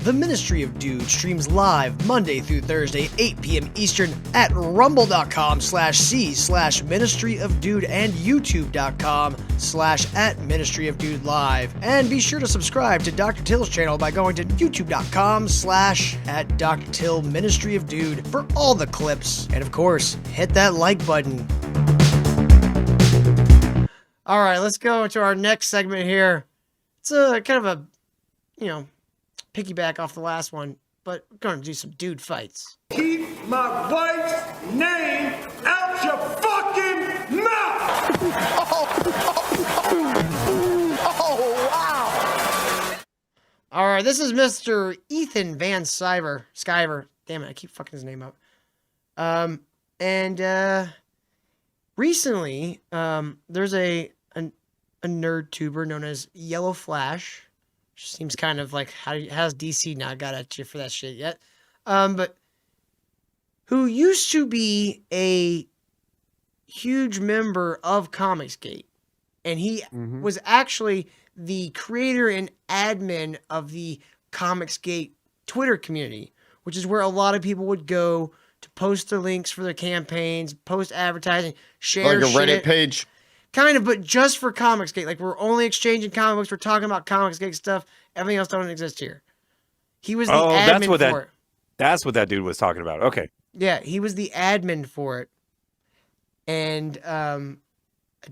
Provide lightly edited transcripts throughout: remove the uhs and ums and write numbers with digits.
The Ministry of Dude streams live Monday through Thursday, 8 p.m. Eastern at rumble.com/c/Ministry of Dude and youtube.com/@Ministry of Dude Live. And be sure to subscribe to Dr. Till's channel by going to youtube.com/@Dr. Till Ministry of Dude for all the clips. And of course, hit that like button. All right, let's go to our next segment here. It's a kind of a, piggyback off the last one, but we're going to do some dude fights. Keep my wife's name out your fucking mouth! Oh, wow! All right, this is Mr. Ethan Van Sciver. Damn it, I keep fucking his name up. Recently, there's a nerd tuber known as YellowFlash. Which seems kind of like, how's DC not got at you for that shit yet? But who used to be a huge member of Comicsgate. And he was actually the creator and admin of the Comicsgate Twitter community, which is where a lot of people would go to post their links for their campaigns, post advertising, share like a Reddit shit. page. Kind of, but just for Comicsgate. Like, we're only exchanging comic books. We're talking about Comicsgate stuff. Everything else don't exist here. He was the admin for it. That's what that dude was talking about. Okay. Yeah, he was the admin for it. And a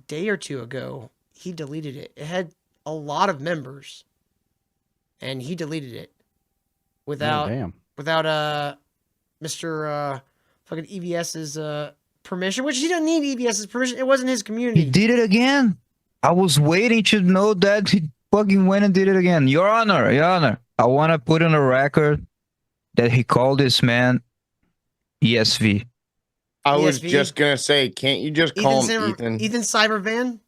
day or two ago, he deleted it. It had a lot of members. And he deleted it. Without Mr. fucking EVS's permission, which he doesn't need EVS's permission. It wasn't his community. He did it again. I was waiting to know that he fucking went and did it again. Your Honor. I want to put on a record that he called this man ESV. I was just going to say, can't you just call him Ethan? Ethan Cybervan?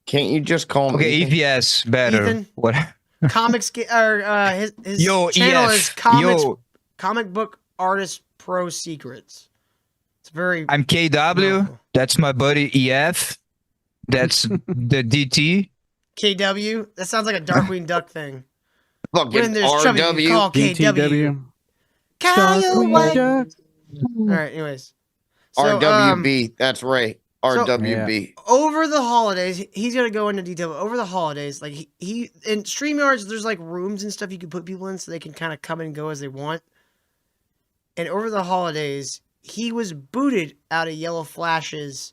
Can't you just call him Okay, Ethan? EVS, better. Ethan? What? Comicsgate, or his channel is Comic Book Artist Pro Secrets. It's very... I'm KW. That's my buddy EF. That's the DT. KW? That sounds like a Darkwing Duck thing. Fucking When there's trouble, you call KW. Kyle White. All right, anyways. So, RWB, that's right. RWB. So, over the holidays, he's going to go into detail, but over the holidays, like he in StreamYards, there's like rooms and stuff you can put people in so they can kind of come and go as they want. And over the holidays, he was booted out of YellowFlash's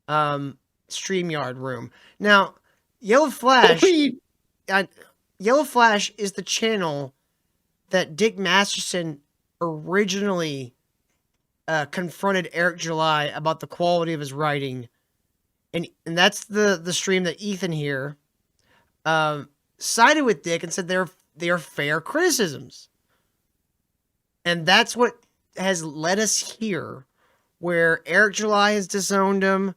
StreamYard room. Now, YellowFlash is the channel that Dick Masterson originally confronted Eric July about the quality of his writing. And that's the stream that Ethan here sided with Dick and said they are fair criticisms. And that's what has led us here, where Eric July has disowned him.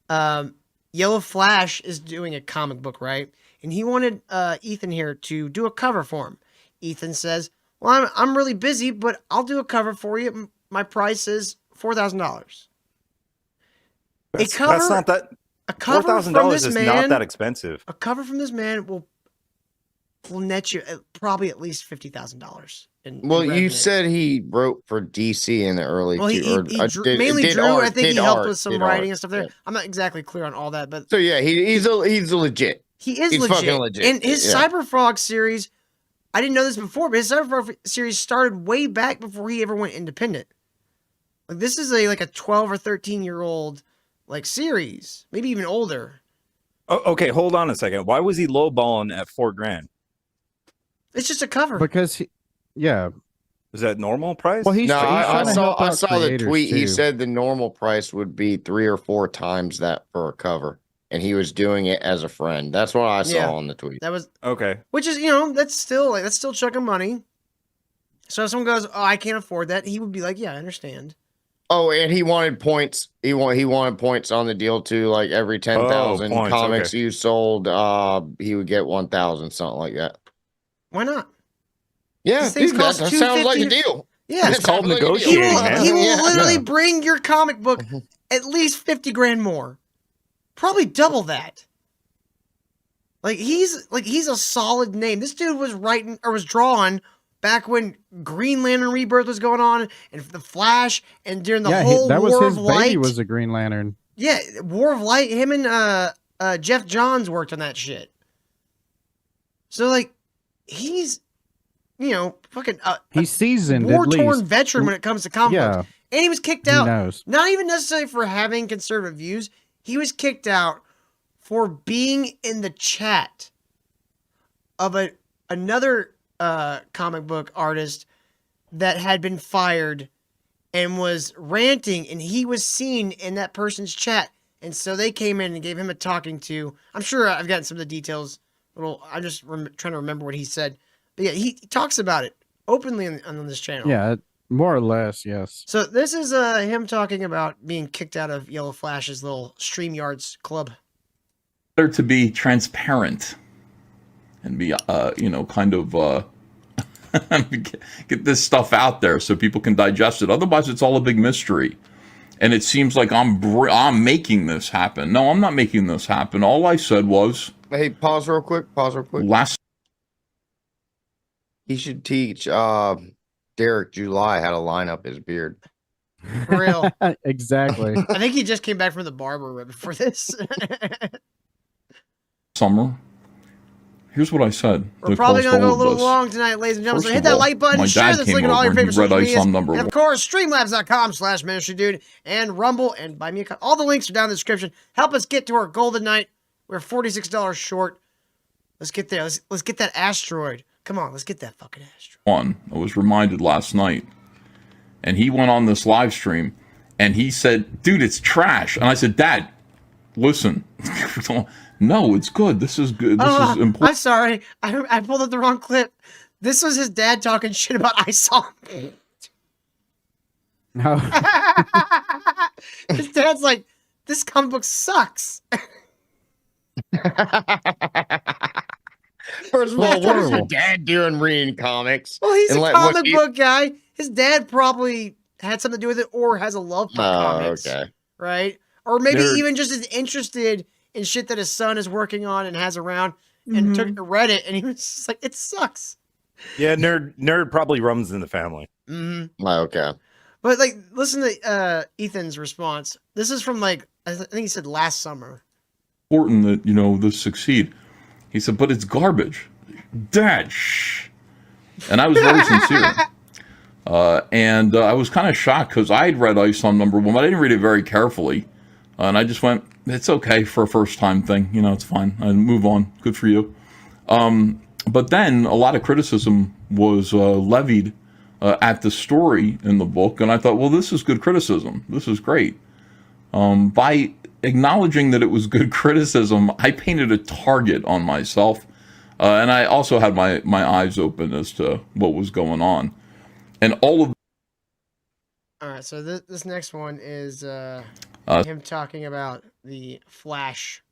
YellowFlash is doing a comic book, right? And he wanted Ethan here to do a cover for him. Ethan says, well, I'm really busy, but I'll do a cover for you. My price is $4,000. A cover $4,000 is not that expensive. A cover from this man will net you probably at least $50,000. Well, you said he wrote for DC in the early. Well, he mainly drew. I think he helped with some writing and stuff there. Yeah. I'm not exactly clear on all that, but so yeah, he's legit. He is fucking legit. And his Cyberfrog series, I didn't know this before, but his Cyberfrog series started way back before he ever went independent. Like, this is like a 12 or 13-year-old like series, maybe even older. Oh, okay, hold on a second. Why was he lowballing at $4,000? It's just a cover. Because is that normal price? Well, I saw the tweet. Too. He said the normal price would be 3 or 4 times that for a cover, and he was doing it as a friend. That's what I saw on the tweet. That was okay. Which is, that's still chucking money. So if someone goes, "Oh, I can't afford that," he would be like, "Yeah, I understand." Oh, and he wanted points. He wanted points on the deal too. Like every 10,000 comics you sold, he would get 1,000, something like that. Why not? Yeah, dude, that sounds like a deal. Yeah, it's called negotiating. He will literally bring your comic book at least $50,000 more, probably double that. Like he's a solid name. This dude was writing or was drawing back when Green Lantern Rebirth was going on, and the Flash, and during the whole War of Light. Baby was a Green Lantern. Yeah, War of Light. Him and Jeff Johns worked on that shit. So like, he's, you know, fucking he's seasoned, war-torn veteran when it comes to comic books. And he was kicked out. Knows. Not even necessarily for having conservative views. He was kicked out for being in the chat of another comic book artist that had been fired and was ranting, and he was seen in that person's chat. And so they came in and gave him a talking to. I'm sure I've gotten some of the details. I'm just trying to remember what he said. But yeah, he talks about it openly on this channel. Yeah, more or less, yes. So this is him talking about being kicked out of Yellow Flash's little StreamYards club. Better to be transparent and be, you know, kind of get this stuff out there so people can digest it. Otherwise, it's all a big mystery. And it seems like I'm making this happen. No, I'm not making this happen. All I said was... Hey, pause real quick. He should teach Derek July how to line up his beard. For real. Exactly. I think he just came back from the barber right before this. Summer. Here's what I said. We're probably going to go a little long tonight, ladies and gentlemen. So hit that like button, share this link on all your favorite social medias. And of course, streamlabs.com/ministrydude and Rumble and Buy Me a All the links are down in the description. Help us get to our golden night. We're $46 short. Let's get there. Let's get that asteroid. Come on, let's get that fucking asteroid. I was reminded last night. And he went on this live stream and he said, dude, it's trash. And I said, Dad, listen. No, it's good. This is good. This is important. I'm sorry. I pulled up the wrong clip. This was his dad talking shit about I Saw. No. His dad's like, this comic book sucks. First of all, what is your dad doing reading comics? Well, he's a comic book guy. His dad probably had something to do with it or has a love for comics. Okay. Right? Or maybe even just is interested in shit that his son is working on and has around and read it and he was just like, it sucks. Yeah, nerd probably runs in the family. Okay. But like, listen to Ethan's response. This is from like, I think he said last summer. Important that, you know, this succeed. He said, but it's garbage. Dad, shh. And I was very sincere. And I was kind of shocked because I had read Ice on #1, but I didn't read it very carefully. And I just went, it's okay for a first-time thing. You know, it's fine. I move on. Good for you. But then a lot of criticism was levied at the story in the book. And I thought, well, this is good criticism. This is great. By acknowledging that it was good criticism, I painted a target on myself. And I also had my eyes open as to what was going on. And all right, so this next one is him talking about the Flash.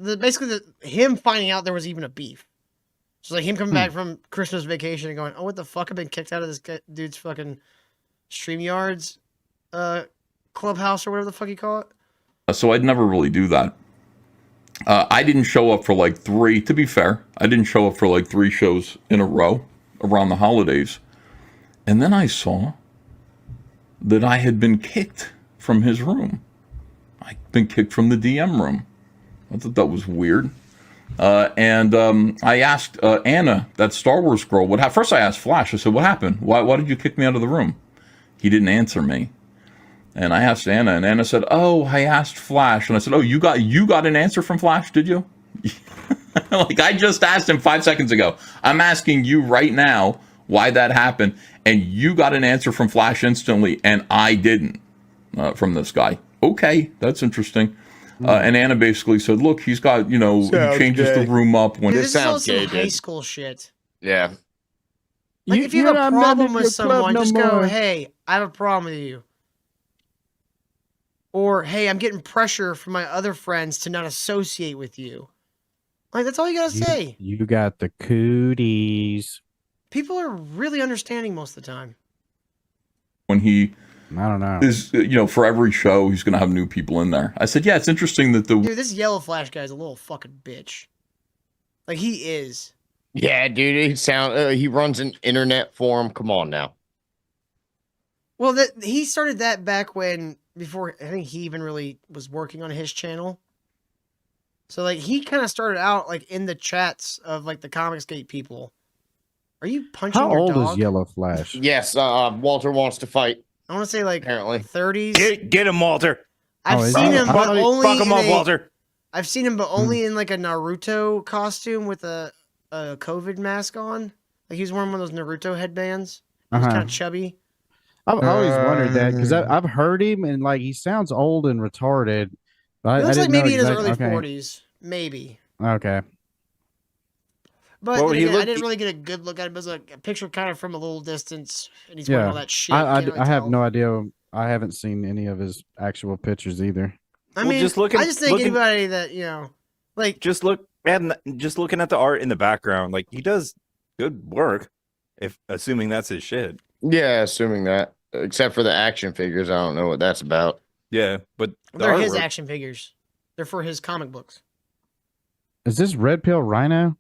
Basically, him finding out there was even a beef. So like him coming back from Christmas vacation and going, oh, what the fuck? I've been kicked out of this dude's fucking StreamYards clubhouse or whatever the fuck you call it. So I'd never really do that. I didn't show up for like 3, to be fair. I didn't show up for like 3 shows in a row around the holidays. And then I saw that I had been kicked from his room. I'd been kicked from the DM room. I thought that was weird. And I asked Anna, that Star Wars girl, first I asked Flash. I said, what happened? Why did you kick me out of the room? He didn't answer me. And I asked Anna, and Anna said, oh, I asked Flash. And I said, oh, you got an answer from Flash, did you? Like, I just asked him 5 seconds ago. I'm asking you right now why that happened. And you got an answer from Flash instantly, and I didn't from this guy. Okay, that's interesting. And Anna basically said, look, he's got, you know, he changes the room up. When this sounds some high school shit. Yeah. Like, if you have a problem with someone, just go, hey, I have a problem with you. Or, hey, I'm getting pressure from my other friends to not associate with you. Like, that's all you gotta say. You got the cooties. People are really understanding most of the time. When he, I don't know, is, you know, for every show, he's gonna have new people in there. I said, yeah, it's interesting that Dude, this Yellow Flash guy is a little fucking bitch. Like, he is. Yeah, dude. He runs an internet forum. Come on now. Well, he started that back before I think he even really was working on his channel. So like he kind of started out like in the chats of like the Comicsgate people. Are you punching How your old dog? is Yellow Flash? Yes, Walter wants to fight. I want to say like Apparently. 30s. Get him, Walter. I've is seen he? him, but only Fuck him in up, Walter. I've seen him, but only in like a Naruto costume with a COVID mask on. Like he was wearing one of those Naruto headbands. He was kind of chubby. I've always wondered that because I've heard him and like he sounds old and retarded. But He looks I like didn't know maybe in his exactly- early okay. 40s, maybe. Okay. But Well, then he again, I looked- didn't really get a good look at him. It was like a picture kind of from a little distance, and he's wearing all that shit. I Can't really have tell. no idea. I haven't seen any of his actual pictures either. I Well, mean, just looking- I just think looking- anybody that like Just looking at the art in the background, like he does good work. If assuming that's his shit. Yeah, assuming that. Except for the action figures, I don't know what that's about. Yeah, but the they're his artwork- action figures. They're for his comic books. Is this Red Pill Rhino?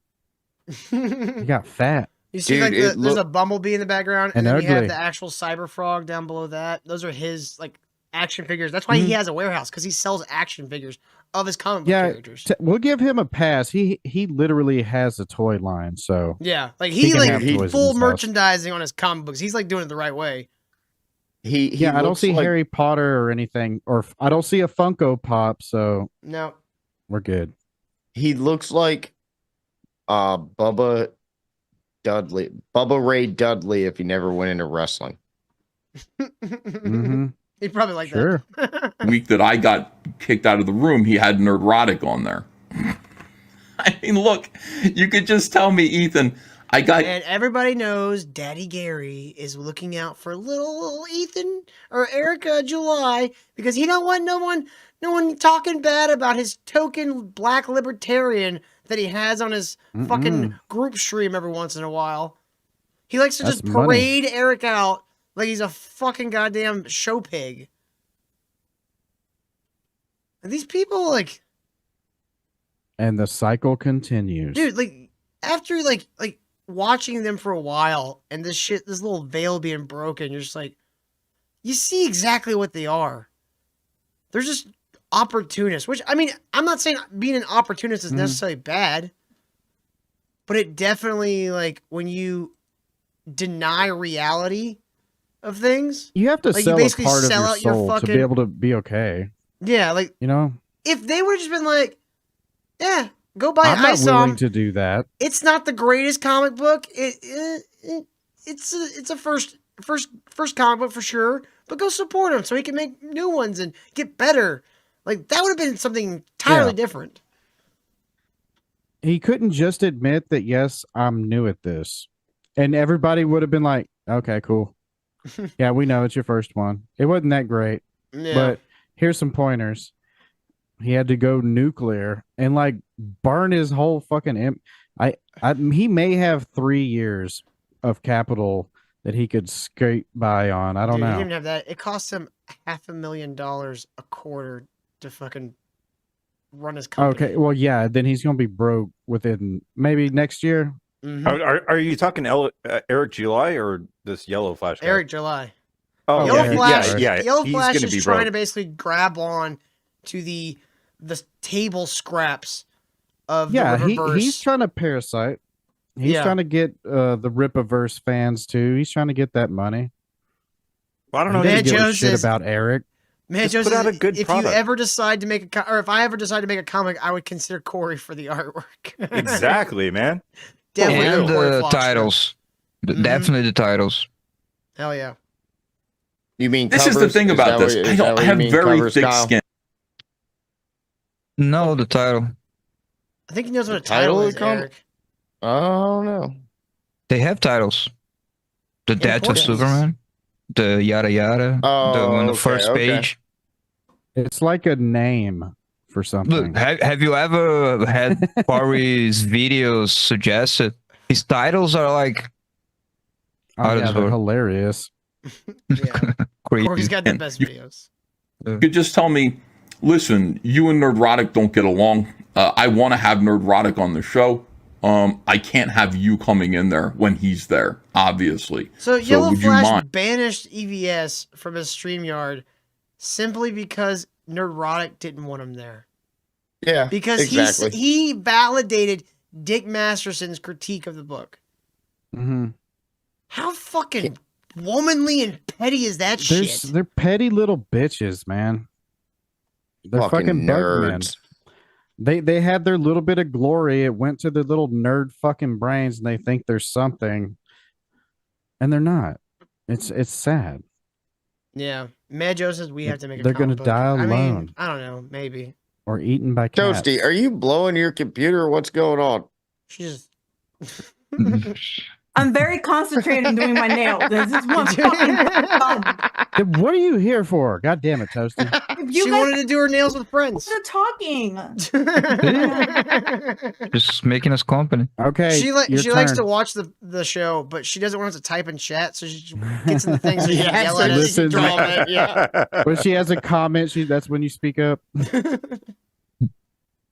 He got fat. You see, Dude, like it there's look- a bumblebee in the background, And and then you have ugly. the actual cyber frog down below that. Those are his like action figures. That's why he has a warehouse because he sells action figures of his comic book Yeah, characters. we'll give him a pass. He literally has a toy line, so Yeah, like He he can like have toys in full his house. merchandising on his comic books. He's like doing it the right way. He yeah. I don't looks see like- Harry Potter or anything, or I don't see a Funko Pop, so No, we're good. He looks like Bubba Ray Dudley if he never went into wrestling. hmm he probably like Sure. that. Week that I got kicked out of the room, he had Nerdrotic on there. I mean, look, you could just tell me, Ethan. I got And everybody knows Daddy Gary is looking out for little Ethan or Erica July because he don't want no one talking bad about his token black libertarian that he has on his fucking group stream every once in a while. He likes to That's just money. parade Eric out like he's a fucking goddamn show pig. And these people like, And the cycle continues. dude, like after like watching them for a while and this little veil being broken, you're just like, you see exactly what they are. They're just opportunists, which I mean, I'm not saying being an opportunist is necessarily bad, but it definitely like when you deny reality of things. You have to Like, you sell a basically part of sell your out your soul to fucking- be able to be okay. Yeah, like You know, if they would have just been like, yeah, go buy I'm not ISOM. willing to do that. It's not the greatest comic book. It's a first comic book for sure. But go support him so he can make new ones and get better. Like that would have been something entirely Yeah. different. He couldn't just admit that, yes, I'm new at this. And everybody would have been like, okay, cool. Yeah, we know it's your first one. It wasn't that great, Yeah. but here's some pointers. He had to go nuclear and like burn his whole fucking he may have 3 years of capital that he could skate by on. I don't Dude, he know. didn't have that. It cost him $500,000 a quarter to fucking run his company. Okay, well, yeah, then he's gonna be broke within maybe next year. Mhm. Are you talking Eric July or this Yellow Flash? Guy? Eric July. Oh, Yellow yeah, Flash. yeah. Yellow He's Flash gonna is be trying broke. to basically grab on to the table scraps of Yeah, the Riververse. he's trying to parasite. He's Yeah. trying to get the Rippaverse fans too. He's trying to get that money. Well, I don't He know. Man, doesn't give a Joe shit says- about Eric. Man, Just Joseph, put out a good if product. you ever decide to make or if I ever decide to make a comic, I would consider Corey for the artwork. Exactly, man. Definitely And go Corey the Fox. titles. Mhm. Definitely the titles. Hell yeah. You mean this covers? is the thing Is about that this. what- I is that don't. what I you have mean, very covers, thick Kyle? skin. No, the title. I think he knows what a The title title of is, the comic? Eric. Oh no. They have titles. The Death of Important. Superman. The yada yada. Oh, the on the okay, first okay. page. It's like a name for something. Look, have you ever had Corey's videos suggested? His titles are like Oh, out of yeah, this they're world. hilarious. Yeah. Crazy. Corey's got the best videos. You could just tell me, listen, you and Nerdrotic don't get along. I want to have Nerdrotic on the show. I can't have you coming in there when he's there, obviously. So would Yellow you Flash mind? banished EVS from his StreamYard simply because Nerdrotic didn't want him there. Yeah, Because exactly. he validated Dick Masterson's critique of the book. Mm-hmm. How fucking womanly and petty is that shit? They're petty little bitches, man. They're fucking bugmen. nerds. They had their little bit of glory. It went to their little nerd fucking brains, and they think they're something, and they're not. It's sad. Yeah. Mad Joe says we have to make a They're gonna comic book. die I mean, alone. I don't know. Maybe. Or eaten by cats. Toasty, are you blowing your computer? Or what's going on? She just. I'm very concentrated on doing my nails. This is one fucking fun. Then what are you here for? God damn it, Toasty. If you She guys wanted to do her nails with friends. are talking. Just making us company. Okay. She your likes turn. to watch the show, but she doesn't want us to type in chat, so she gets in the things so she Yeah, can yell so at us. listen. and draw it. Yeah. When she has a comment, that's when you speak up.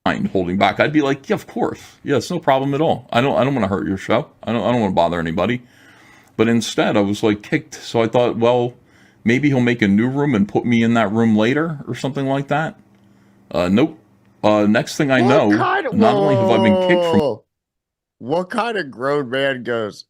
Mind holding back. I'd be like, yeah, of course. Yeah, it's no problem at all. I don't want to hurt your show. I don't want to bother anybody. But instead, I was like kicked. So I thought, well, maybe he'll make a new room and put me in that room later or something like that. Nope. Next thing I know, not only have I been kicked from. What kind of grown man goes,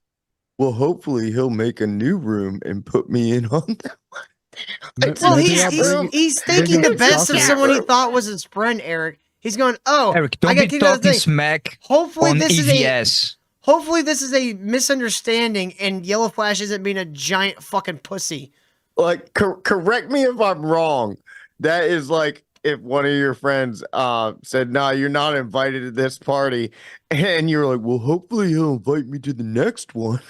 well, hopefully he'll make a new room and put me in on that one. Well, Maybe he's, I'll he's, bring- he's thinking the bring best of Chelsea. someone he thought was his friend, Eric. He's going, oh, Eric, I don't got be kicked out of the talking thing. smack Hopefully on this is a EVS. hopefully this is a misunderstanding, and Yellow Flash isn't being a giant fucking pussy. Like, correct me if I'm wrong. That is like if one of your friends said, "Nah, you're not invited to this party," and you're like, "Well, hopefully he'll invite me to the next one."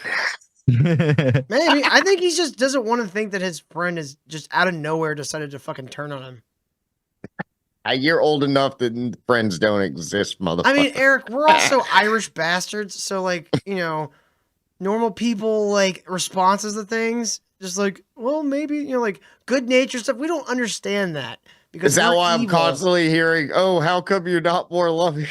Maybe I think he just doesn't want to think that his friend is just out of nowhere decided to fucking turn on him. You're old enough that friends don't exist, motherfucker. I mean, Eric, we're also Irish bastards, so like, you know, normal people like responses to things, just like, well, maybe, you know, like good nature stuff. We don't understand that because is that we're why I'm evil. constantly hearing, "Oh, how come you're not more loving?"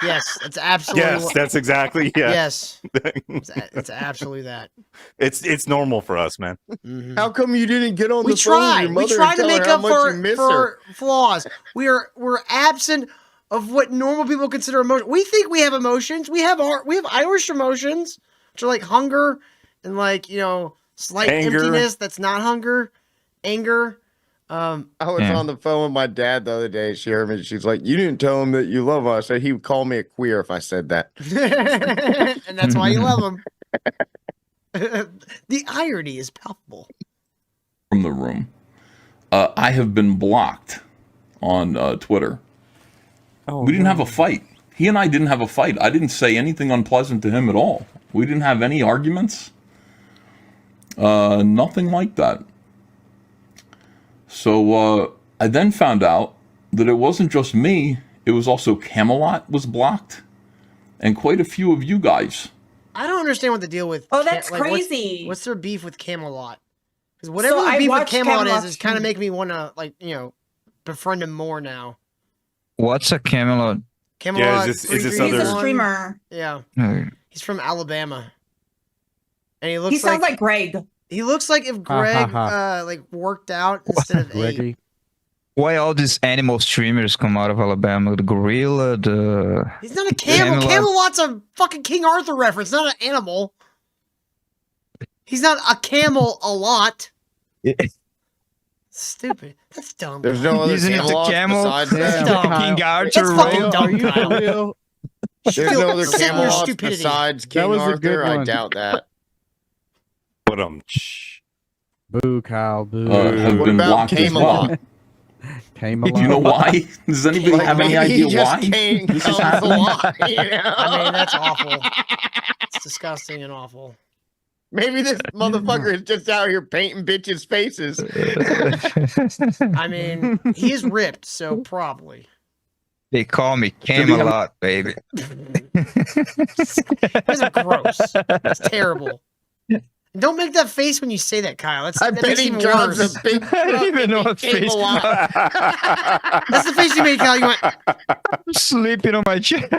Yes, it's absolutely. Yes, that's exactly Yes, it's absolutely that. It's normal for us, man. Mhm. How come you didn't get on We the phone with try. your We mother try and to tell her make how up much you miss her? for flaws. We're absent of what normal people consider emotion. We think we have emotions. We have Irish emotions, which are like hunger and like, you know, slight Anger. emptiness that's not hunger, anger. I was Yeah. on the phone with my dad the other day. She heard me. She's like, "You didn't tell him that you love him." I said he would call me a queer if I said that. And that's why you love them. The irony is palpable. From the room. I have been blocked on Twitter. Oh, We didn't have a fight. He and I didn't have a fight. I didn't say anything unpleasant to him at all. We didn't have any arguments. Nothing like that. So I then found out that it wasn't just me. It was also Camelot was blocked. And quite a few of you guys. I don't understand what the deal with. Oh, that's what's- crazy. What's their beef with Camelot? Because whatever So the I beef with watched Camelot Camelot is kind of too. making me want to, like, you know, befriend him more now. What's a Camelot? Camelot. is this 331. He's a other- streamer. Yeah, Uh, he's from Alabama, and he looks He sounds like Greg. he looks like if Greg like worked out instead of ate. Greggy. Why all these animal streamers come out of Alabama? The gorilla, the He's not a camel. Camelot. Camelot's a fucking King Arthur reference, not an animal. He's not a camel a lot. Stupid. That's dumb. There's no other Isn't it the Camelot camel? besides Damn, that. dumb. Kyle. King Arthur, It's fucking right? dumb. Are you Kyle. for real? There's no other Sit in your Camelot stupidity. besides That King was a good Arthur. I one. doubt that. But Boo, Kyle. Boo. Have What been about blocked as well. Camelot? Camelot. Do you know why? Does anybody Like, have any maybe he idea just why can't this is comes a happening? lot, you know? I mean, that's awful. It's disgusting and awful. Maybe this motherfucker is just out here painting bitches' faces. I mean, he is ripped, so probably. They call me Camelot, baby. Those are gross. It's terrible. And don't make that face when you say that, Kyle. I That bet makes it he even drives worse. a big I don't even know what face. Camelot. That's the face you made, Kyle. You went, Sleeping on my chair.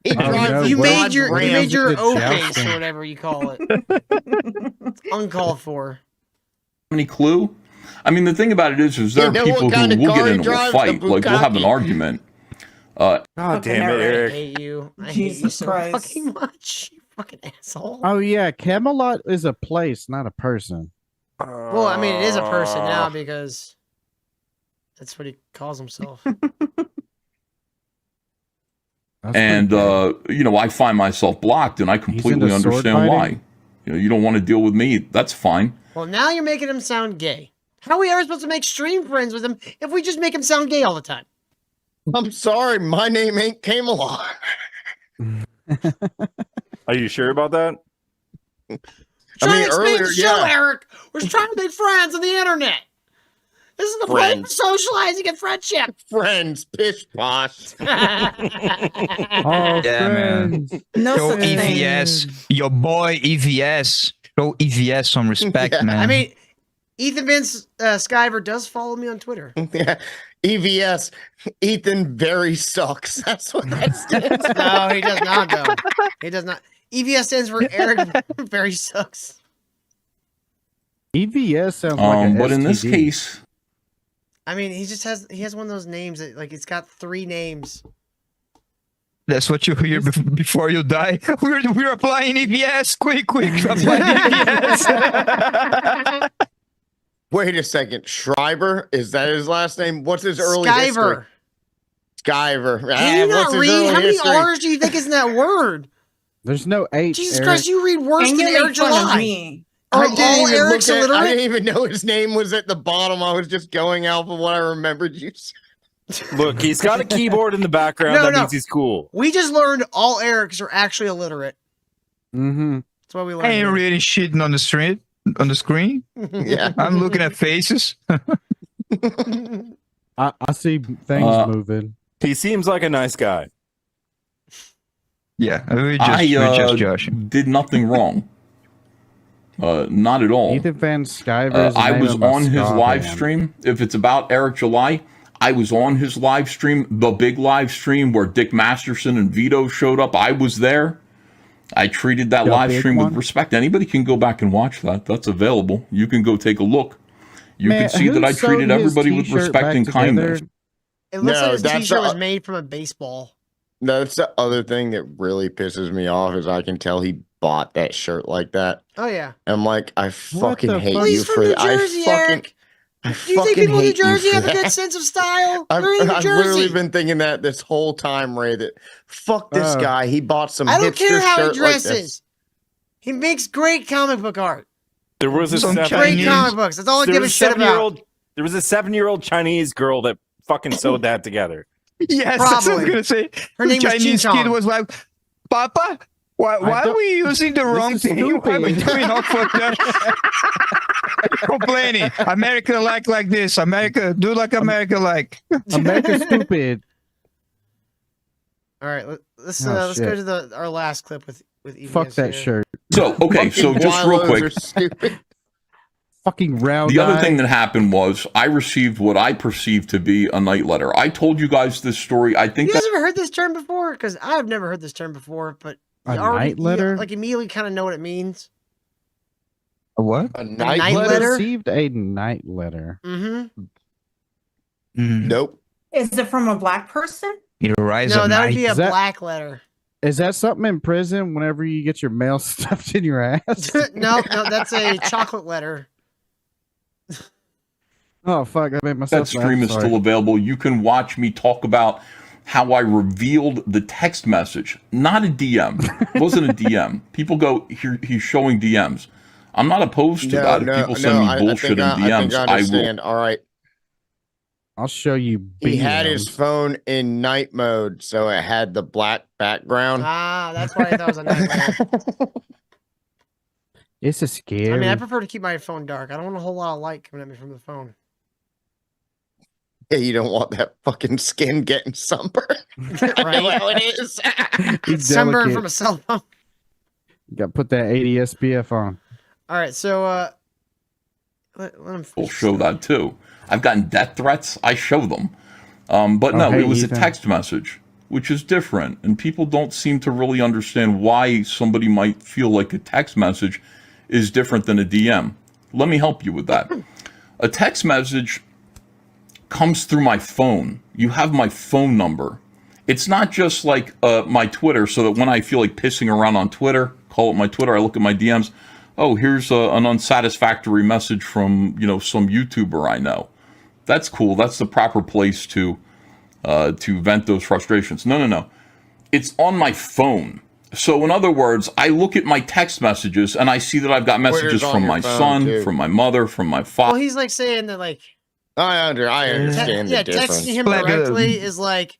He Oh, drives no, a You what- made your what you is made your the O face jousting? or whatever you call it. Uncalled for. Any clue? I mean, the thing about it is there You are know people what kind who of will car get he into a drives? A fight. Like, we'll have an Bugatti. argument. God Fucking damn it, Eric. I Eric. hate you. I hate you Jesus so Christ. fucking much. You fucking asshole. Oh yeah, Camelot is a place, not a person. Well, I mean, it is a person now because that's what he calls himself. That's And pretty good. you know, I find myself blocked, and I completely into sword understand why. fighting? You know, you don't want to deal with me. That's fine. Well, now you're making him sound gay. How are we ever supposed to make stream friends with him if we just make him sound gay all the time? I'm sorry, my name ain't Camelot. Are you sure about that? Trying to expand earlier, the show, yeah. Eric. We're trying to make friends on the internet. This is the place for Friends. socializing and friendship. Friends, pish posh. Oh, Yeah, man. friends. No Show such thing. EVS. Your boy EVS. Show EVS some respect, Yeah. man. I mean, Ethan Vince Skyver does follow me on Twitter. Yeah. EVS, Ethan very sucks. That's what that stands for. No, he does not, though. He does not. EVS stands for Eric Very Sucks. EVS sounds like a But in this STD. case, I mean, he has one of those names that, like, it's got 3 names. That's what you hear before you die. We're applying EVS. Quick. Apply EVS. Wait a second. Schreiber? Is that his last name? What's his early history? Skyver. Skyver. Can you not what's his read? early How many history? R's do you think is in that word? There's no H. Jesus Eric. Christ, you read worse And than you Eric make fun of July. me. Are I didn't all even Eric's look at, I illiterate? didn't even know his name was at the bottom. I was just going off of what I remembered you said. Look, he's got a keyboard in the background. No, that no. means he's cool. We just learned all Erics are actually illiterate. Mm-hmm. That's what we I learned. ain't here. reading shit on the street, on the screen. Yeah. I'm looking at faces. I see things moving. He seems like a nice guy. Yeah, we I just joshing. did nothing wrong. Not at all. Ethan Van Skyver. I was on his live stream. If it's about Eric July, I was on his live stream, the big live stream where Dick Masterson and Vito showed up. I was there. I treated that The live big stream one? with respect. Anybody can go back and watch that. That's available. You can go take a look. You Man, can see that who I treated sewed his everybody with t-shirt respect back and together? kindness. It looks No, like his that's t-shirt was a- made from a baseball. No, that's the other thing that really pisses me off is I can tell he bought that shirt like that. Oh, yeah. I'm like, I fucking the hate fuck? Well, you he's for from New that. Jersey, I fucking, Eric. I Do you think fucking people in New hate you Jersey for have a good that. sense of style? I've, They're in New I've Jersey. literally been thinking that this whole time, Ray, that fuck this Oh. guy. He bought some I don't hipster care how shirt he like this. dresses. He makes great comic book art. There was a Some Great Chinese- comic books. That's all I give a shit about. There was a 7-year-old Chinese girl that fucking sewed that together. Yes, that's what I was Probably. gonna say. Her name was Chinese Ching kid Chong. was like, Papa, why are we using the wrong is thing? Why are we stupid. doing all fucked up? Complaining. America like this. America do like America like. America's stupid. All right, let's Oh, go shit. to our last clip with EVS Fuck that here. shirt. So, okay, so Fucking just real Wylos quick. are stupid. Fucking round. The other eye. thing that happened was I received what I perceived to be a night letter. I told you guys this story. I think You that guys ever heard this term before? Because I've never heard this term before, but A you already, night letter? you, like, immediately kind of know what it means. A what? A night night letter? letter? Received a night letter. Mm-hmm. Nope. Is it from a black person? It rise No, at that would night. be a Is that- black letter. Is that something in prison whenever you get your mail stuffed in your ass? no, that's a chocolate letter. Oh, fuck. I made myself that stream is sorry. still available. You can watch me talk about how I revealed the text message, not a DM. It wasn't a DM. People go, he's showing DMs. I'm not opposed to that. If people send me bullshit in I think DMs, I I will. understand. All right. I'll show you. He had his BMs. phone in night mode, so it had the black background. Ah, that's why I thought it was a night letter. It's a scary. I mean, I prefer to keep my phone dark. I don't want a whole lot of light coming at me from the phone. Yeah, you don't want that fucking skin getting sunburned. Right? Well, it is. He's Sunburn delicate. from a cell phone. You got to put that 80 SPF on. All right, so let him We'll finish show this. that too. I've gotten death threats. I show them. But Oh, no, hey, it was Ethan. a text message. which is different. And people don't seem to really understand why somebody might feel like a text message is different than a DM. Let me help you with that. A text message comes through my phone. You have my phone number. It's not just like my Twitter, so that when I feel like pissing around on Twitter, call it my Twitter, I look at my DMs. Oh, here's an unsatisfactory message from, you know, some YouTuber I know. That's cool. That's the proper place to vent those frustrations. No. It's on my phone. So in other words, I look at my text messages and I see that I've got messages from my son, from my mother, from my father. Well, he's like saying that, like, I understand the difference. Texting him directly is like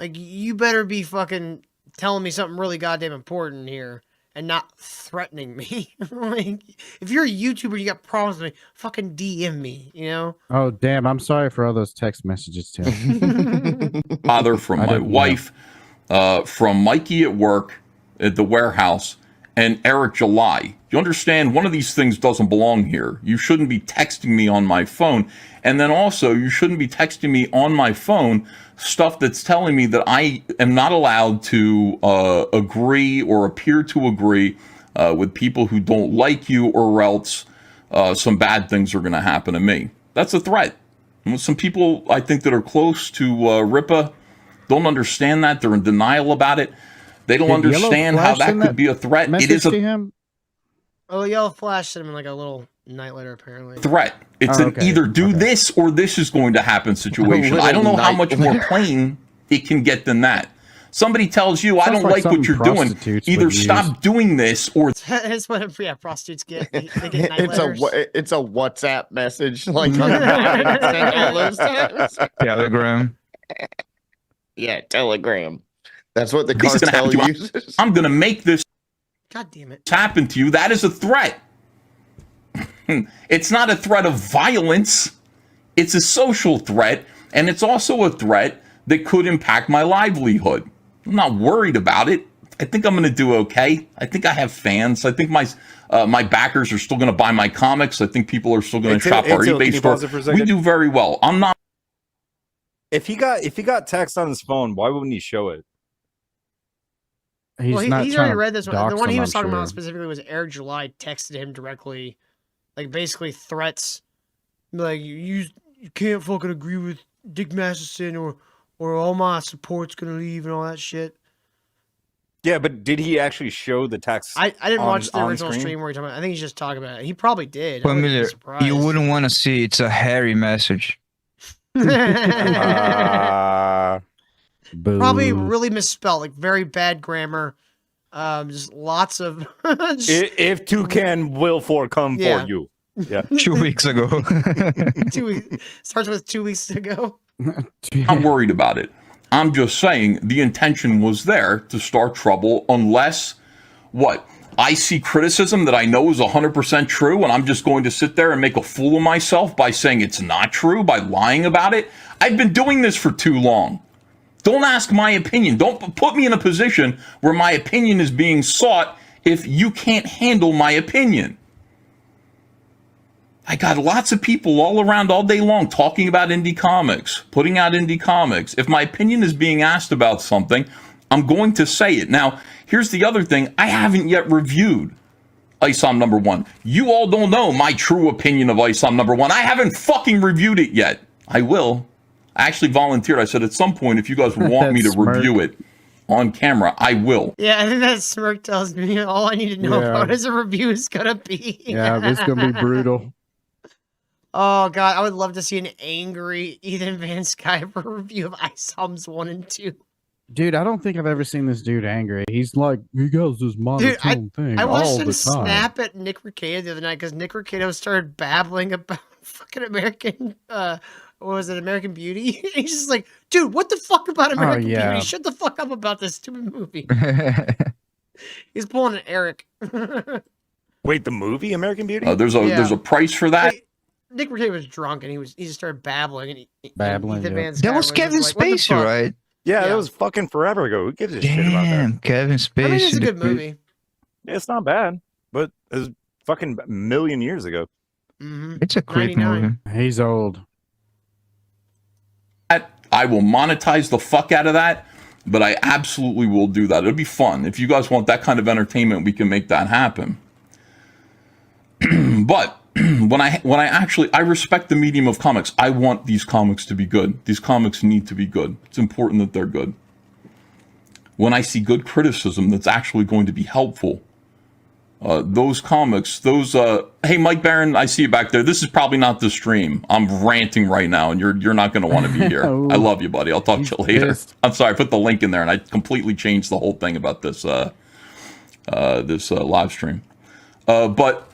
you better be fucking telling me something really goddamn important here and not threatening me. Like, if you're a YouTuber, you got problems with me, fucking DM me, you know? Oh, damn. I'm sorry for all those text messages, Tim. Father, from my wife, from Mikey at work, at the warehouse, and Eric July. You understand, one of these things doesn't belong here. You shouldn't be texting me on my phone. And then also, you shouldn't be texting me on my phone stuff that's telling me that I am not allowed to agree or appear to agree with people who don't like you, or else some bad things are going to happen to me. That's a threat. And some people, I think, that are close to Ripa don't understand that. They're in denial about it. They don't understand how that could be a threat. It is a him? Oh, Yellow Flash sent him like a little night letter, apparently. threat. It's an either do this or this is going to happen situation. I don't know how much more plain it can get than that. Somebody tells you, I don't like what you're doing. Either stop doing this or... It's what prostitutes get. They get night letters. It's a WhatsApp message. Like on the bottom, all those times. Telegram. Yeah, Telegram. That's what the cartel uses. I'm going to make this God damn it. happen to you. That is a threat. It's not a threat of violence. It's a social threat, and it's also a threat that could impact my livelihood. I'm not worried about it. I think I'm going to do okay. I think I have fans. I think my backers are still going to buy my comics. I think people are still going to shop our eBay store. We do very well. I'm not. If he got text on his phone, why wouldn't he show it? He's already read this one. The one he was talking about specifically was Eric July texted him directly, like basically threats, like you can't fucking agree with Dick Masterson or all my support's gonna leave and all that shit. Yeah, but did he actually show the text? I didn't watch the original stream where he talking about. I think he's just talking about it. He probably did. Familiar. You wouldn't want to see. It's a hairy message. Probably really misspelled, like very bad grammar. Just lots of. If Toucan will come for you. Yeah. 2 weeks ago. 2 weeks starts with 2 weeks ago. I'm worried about it. I'm just saying the intention was there to start trouble, unless what? I see criticism that I know is 100% true, and I'm just going to sit there and make a fool of myself by saying it's not true, by lying about it. I've been doing this for too long. Don't ask my opinion. Don't put me in a position where my opinion is being sought if you can't handle my opinion. I got lots of people all around all day long talking about indie comics, putting out indie comics. If my opinion is being asked about something, I'm going to say it. Now, here's the other thing. I haven't yet reviewed ISOM #1. You all don't know my true opinion of ISOM #1. I haven't fucking reviewed it yet. I will. I actually volunteered. I said, at some point, if you guys want me to review it on camera, I will. Yeah, I think that smirk tells me all I need to know about is a review is going to be. Yeah, it's going to be brutal. Oh, God. I would love to see an angry Ethan Van Sciver review of ISOMs 1 and 2. Dude, I don't think I've ever seen this dude angry. He's like, he goes this monotone thing I watched all him the time. snap at Nick Recato the other night because Nick Recato started babbling about fucking American, what was it, American Beauty? He's just like, dude, what the fuck about American Beauty? Shut the fuck up about this stupid movie. He's pulling an Eric. Wait, the movie American Beauty? There's a price for that. Nick Recato was drunk and he just started babbling and that was Kevin Spacey, right? Yeah, that was fucking forever ago. Who gives a shit about that? Kevin Spacey. I mean, it's a good movie. Yeah, it's not bad, but it was fucking a million years ago. Mm-hmm. It's a creep movie. He's old. I will monetize the fuck out of that. But I absolutely will do that. It'll be fun. If you guys want that kind of entertainment, we can make that happen. But when I actually, I respect the medium of comics. I want these comics to be good. These comics need to be good. It's important that they're good. When I see good criticism that's actually going to be helpful, those comics, hey, Mike Barron, I see you back there. This is probably not the stream. I'm ranting right now, and you're not going to want to be here. I love you, buddy. I'll talk to you later. Pissed. I'm sorry, I put the link in there, and I completely changed the whole thing about this live stream. But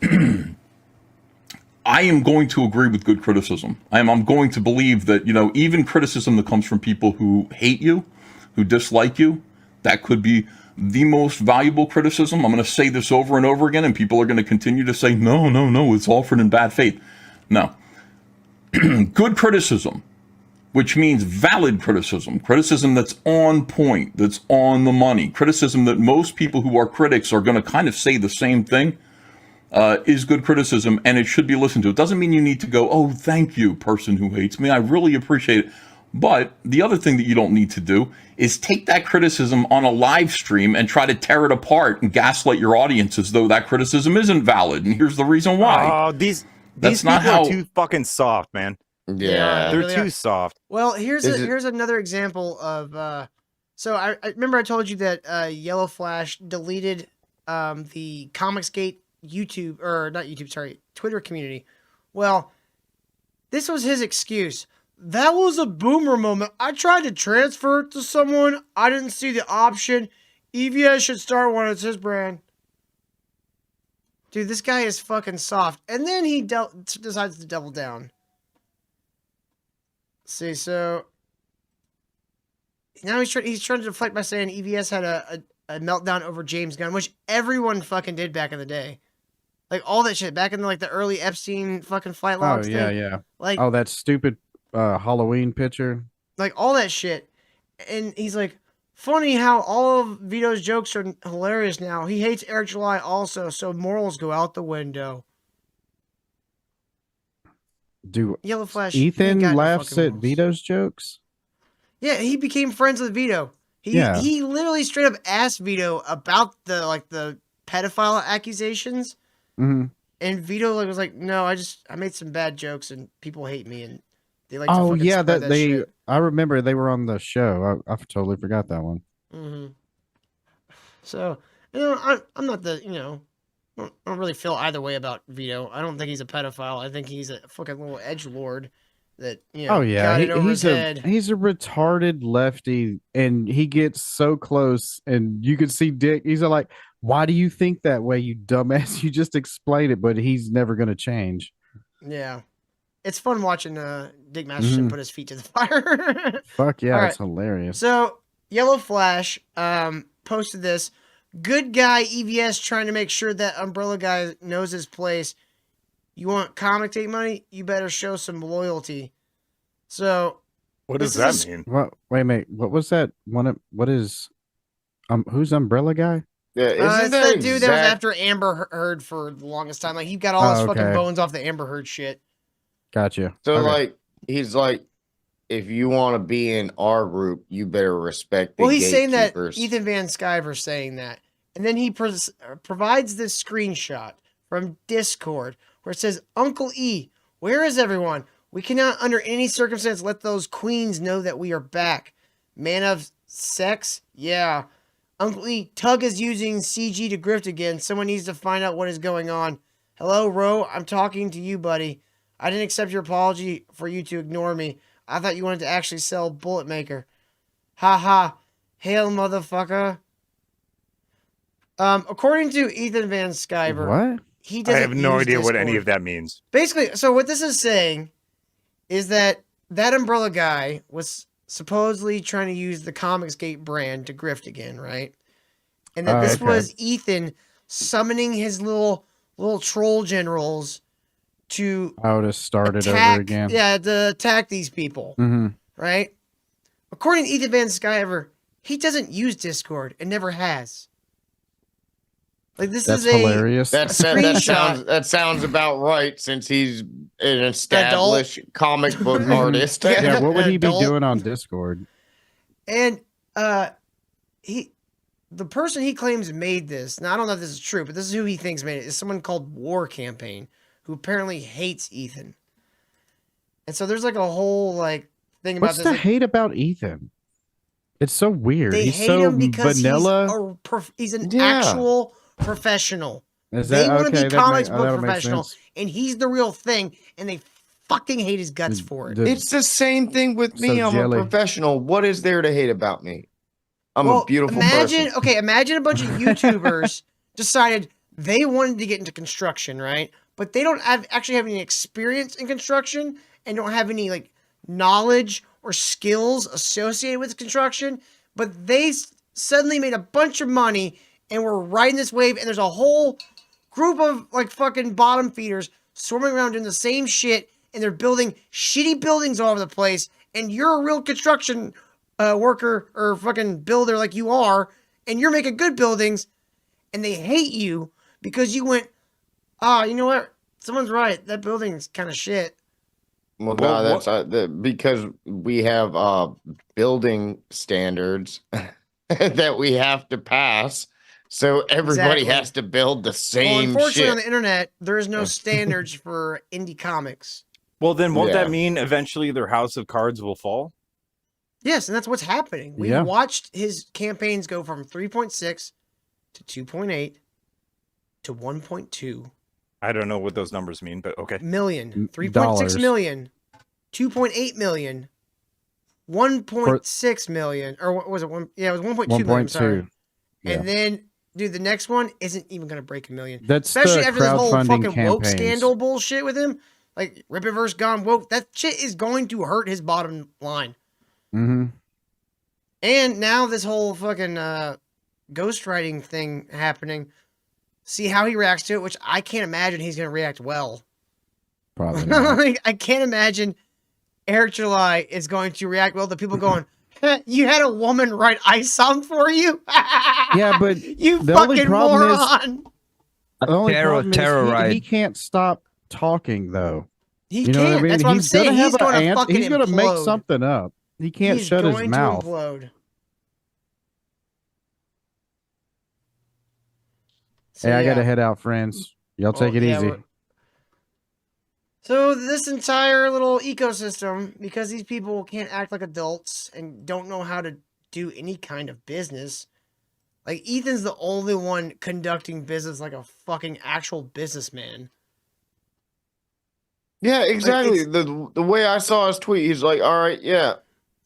I am going to agree with good criticism. I'm going to believe that, even criticism that comes from people who hate you, who dislike you, that could be the most valuable criticism. I'm going to say this over and over again, and people are going to continue to say, no, it's offered in bad faith. No. Good criticism, which means valid criticism that's on point, that's on the money, criticism that most people who are critics are going to kind of say the same thing, is good criticism, and it should be listened to. It doesn't mean you need to go, oh, thank you, person who hates me. I really appreciate it. But the other thing that you don't need to do is take that criticism on a live stream and try to tear it apart and gaslight your audience as though that criticism isn't valid. And here's the reason why. Oh, these people are too fucking soft, man. Yeah, They're too soft. Well, here's another example of. So I remember I told you that YellowFlash deleted the Comicsgate YouTube, or not YouTube, sorry, Twitter community. Well, this was his excuse. That was a boomer moment. I tried to transfer it to someone. I didn't see the option. EVS should start one. It's his brand. Dude, this guy is fucking soft. And then he decides to double down. See, so now he's trying to deflect by saying EVS had a meltdown over James Gunn, which everyone fucking did back in the day. Like all that shit back in the early Epstein fucking flight logs. Oh yeah, thing. yeah. Like that stupid Halloween picture. Like all that shit. And he's like, funny how all of Vito's jokes are hilarious now. He hates Eric July also, so morals go out the window. Do YellowFlash Ethan ain't got no laughs fucking at morals. Vito's jokes? Yeah, he became friends with Vito. He literally straight up asked Vito about the pedophile accusations. Mm-hmm. And Vito was like, no, I made some bad jokes and people hate me and they like Oh to fucking yeah, spread that shit. I remember they were on the show. I totally forgot that one. Mm-hmm. So, I'm not I don't really feel either way about Vito. I don't think he's a pedophile. I think he's a fucking little edgelord that, Oh yeah, got it over his he's head. he's a retarded lefty, and he gets so close, and you can see Dick. He's like, "Why do you think that way, you dumbass? You just explained it," but he's never gonna change. Yeah. It's fun watching Dick Masterson put his feet to the fire. Fuck yeah, All right. it's hilarious. So, YellowFlash posted this. Good guy EVS trying to make sure that Umbrella Guy knows his place. You want Comicsgate money? You better show some loyalty. So, What does this that mean? What? Wait a minute. What was that? What is? Who's Umbrella Guy? Yeah, isn't it's that that dude that was exact- after Amber Heard for the longest time. Like, he got all his fucking okay. bones off the Amber Heard shit. Gotcha. So Okay. he's like, if you want to be in our group, you better respect the Well, he's saying that gatekeepers. Ethan Van Sciver's saying that. And then he provides this screenshot from Discord where it says, Uncle E, where is everyone? We cannot under any circumstance let those queens know that we are back. Man of sex? Yeah. Uncle E, Tug is using CG to grift again. Someone needs to find out what is going on. Hello, Ro. I'm talking to you, buddy. I didn't accept your apology for you to ignore me. I thought you wanted to actually sell Bullet Maker. Ha ha. Hail, motherfucker. According to Ethan Van Sciver, What? he I doesn't have no use idea what any Discord. of that means. Basically, so what this is saying is that Umbrella Guy was supposedly trying to use the Comicsgate brand to grift again, right? And that this okay. was Ethan summoning his little troll generals to To start it attack, over again. yeah, to attack these people, Mm-hmm. right? According to Ethan Van Sciver, he doesn't use Discord and never has. Like this That's is hilarious. That sounds about right, since he's an established comic book artist. Yeah, what would he be Adult. doing on Discord? And the person he claims made this. Now I don't know if this is true, but this is who he thinks made it. Is someone called War Campaign, who apparently hates Ethan. And so there's like a whole like thing about What's this. the like, hate about Ethan? It's so weird. they He's hate so him because vanilla. he's an Yeah. actual professional. Is They that want to okay? be comics book that'll make professional, sense. and he's the real thing, and they fucking hate his guts for it. It's the same thing with me. So I'm jelly. a professional. What is there to hate about me? I'm a beautiful person. Okay, imagine a bunch of YouTubers decided they wanted to get into construction, right? But they don't actually have any experience in construction and don't have any like knowledge or skills associated with construction. But they suddenly made a bunch of money and were riding this wave. And there's a whole group of like fucking bottom feeders swarming around doing the same shit, and they're building shitty buildings all over the place. And you're a real construction worker or fucking builder like you are, and you're making good buildings, and they hate you because you went, you know what? Someone's right. That building's kind of shit. Well, no, that's because we have building standards that we have to pass. So everybody Exactly. has to build the Well, same unfortunately, shit. on the internet, there is no standards for indie comics. Well, then won't Yeah. that mean eventually their house of cards will fall? Yes, and that's what's happening. We Yeah. watched his campaigns go from 3.6 to 2.8 to 1.2 I don't know what those numbers mean, but okay. million, 3.6 Dollars. million, 2.8 million, 1.6 million, or what was it? Yeah, it was 1.2 million. Sorry. 1.2. Yeah. And then, dude, the next one isn't even going to break a million. That's Especially the after this whole crowdfunding fucking woke campaigns. scandal bullshit with him. Like, Rippaverse gone woke. That shit is going to hurt his bottom line. Mm-hmm. And now this whole fucking ghostwriting thing happening. See how he reacts to it, which I can't imagine he's going to react well. Probably not. Like, I can't imagine Eric July is going to react well to people going, you had a woman write ISOM for you? Yeah, but you the only fucking problem is- moron. The only Terror problem is ride. he can't stop talking though. He You know can't. what I mean? That's what I'm He's saying. gonna He's have going an to answer. fucking He's gonna make implode. something up. He can't He's shut his going mouth. to implode. So, Hey, I gotta yeah. head out, friends. Y'all take Well, it yeah, easy. So this entire little ecosystem, because these people can't act like adults and don't know how to do any kind of business, like Ethan's the only one conducting business like a fucking actual businessman. Yeah, exactly. it's- The way I saw his tweet, he's like, "All right, yeah,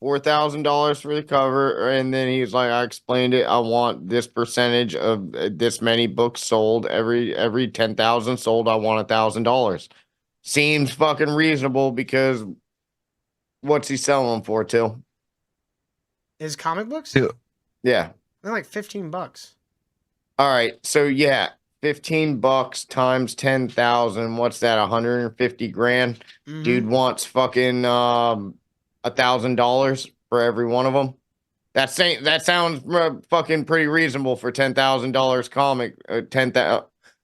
$4,000 for the cover," and then he's like, "I explained it. I want this percentage of this many books sold. Every 10,000 sold, I want $1,000." Seems fucking reasonable because what's he selling them for, too? His comic books? Dude. Yeah. They're like $15. All right. So yeah, $15 times 10,000. What's that? 150 grand. Mhm. Dude wants fucking $1,000 for every one of them. That sounds fucking pretty reasonable for $10,000 comic.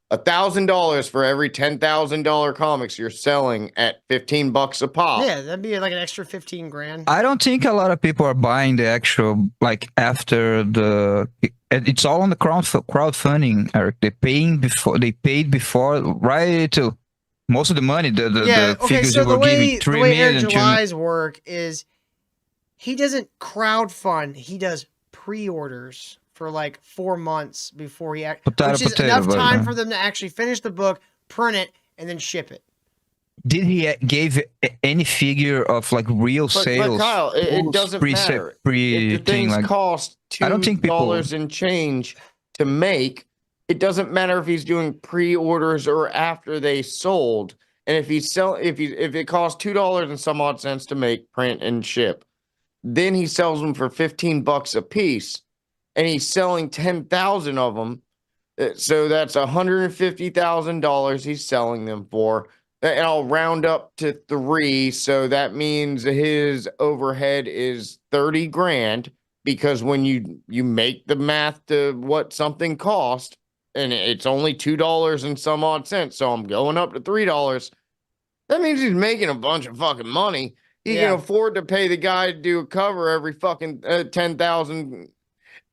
$1,000 for every $10,000 comics you're selling at $15 a pop. Yeah, that'd be like an extra 15 grand. I don't think a lot of people are buying the actual, like, after the. It's all on the crowdfunding, Eric. They paid before, right? To most of the money, the figures so they were giving, the 3 way Eric million. July's work is he doesn't crowdfund, he does pre-orders for like 4 months before he which is enough time for them to actually finish the book, print it, and then ship it. Did he give any figure of like real sales? But Kyle, it doesn't matter. If the things like, cost I don't think people $2 and change to make, it doesn't matter if he's doing pre-orders or after they sold. And if if it costs $2 and some odd cents to make, print, and ship, then he sells them for $15 a piece, and he's selling 10,000 of them. So that's $150,000 he's selling them for. And I'll round up to 3. So that means his overhead is 30 grand, because when you make the math to what something cost, and it's only $2 and some odd cents, so I'm going up to $3. That means he's making a bunch of fucking money. He can afford to pay the guy to do a cover every fucking 10,000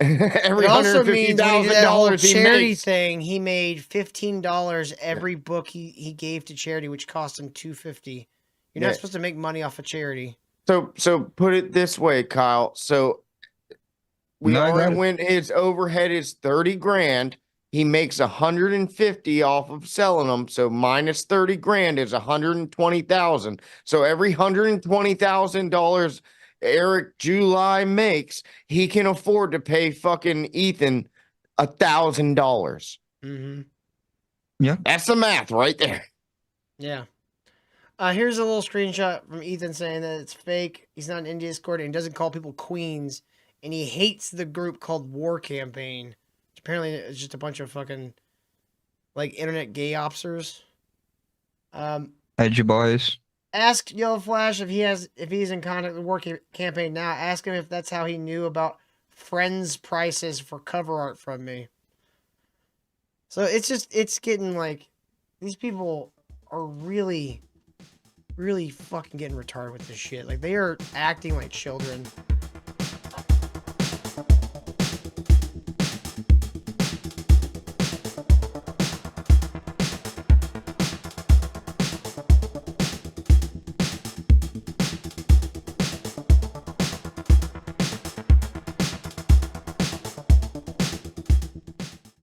Every It also means when he did that whole $150,000 he charity makes. thing, he made $15 every book he gave to charity, which cost him $250. You're not Yeah. supposed to make money off of charity. So put it this way, Kyle. So we No, I got already it. went. His overhead is 30 grand. He makes 150 off of selling them. So minus 30 grand is 120,000. So every $120,000 Eric July makes, he can afford to pay fucking Ethan $1,000. Mm-hmm. That's the math right there. Yeah. Here's a little screenshot from Ethan saying that it's fake. He's not in Discord and he doesn't call people queens. And he hates the group called War Campaign. Which apparently it's just a bunch of fucking like internet gay opsers. Edgy boys. Ask Yellow Flash if he's in contact with War Campaign now. Ask him if that's how he knew about friends prices for cover art from me. So it's getting like these people are really fucking getting retarded with this shit. Like they are acting like children.